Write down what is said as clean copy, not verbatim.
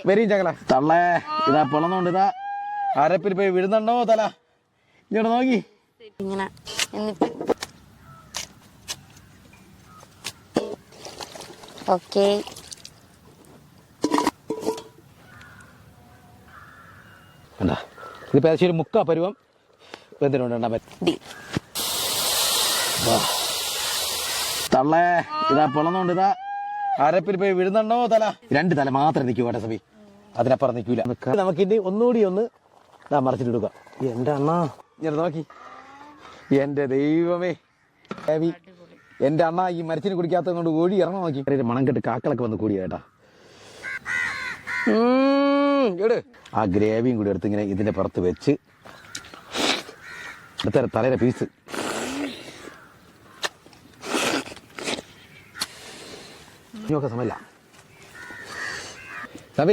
വരും ചകല തള്ളേ ഇതാ പൊളന്നുണ്ട് ഇതാ അരപ്പിൽ പോയി വിഴുന്നുണ്ടോ തല ഇങ്ങോട്ട് നോക്കി ഇങ്ങനെ എന്നിട്ട് ഓക്കെ എന്താ ഇതിപ്പോ ഏകദേശം ഒരു മുക്കാ പരുവം വെന്തിട്ടുണ്ട് തള്ളേ ഇതാ പൊളന്നുണ്ട് ഇതാ അരപ്പിൽ പോയി വിഴുന്നുണ്ടോ തല രണ്ട് തല മാത്രം നിൽക്കും കേട്ടോ സമി അതിനപ്പുറം നിൽക്കൂല നമുക്കിനി ഒന്നുകൂടി ഒന്ന് മറച്ചിട്ട് കൊടുക്കാം എന്റെ അണ്ണാ ഇങ്ങനെ നോക്കി എന്റെ ദൈവമേ എന്റെ അണ്ണ ഈ മരച്ചിന് കുടിക്കാത്തത് കൊണ്ട് കോഴി ഇറങ്ങാൻ നോക്കി മണം കെട്ട് കാക്കളൊക്കെ വന്ന് കൂടിയ കേട്ടാ ആ ഗ്രേവിയും കൂടി എടുത്ത് ഇങ്ങനെ ഇതിന്റെ പുറത്ത് വെച്ച് അടുത്ത തലയുടെ പീസ് സമയമില്ല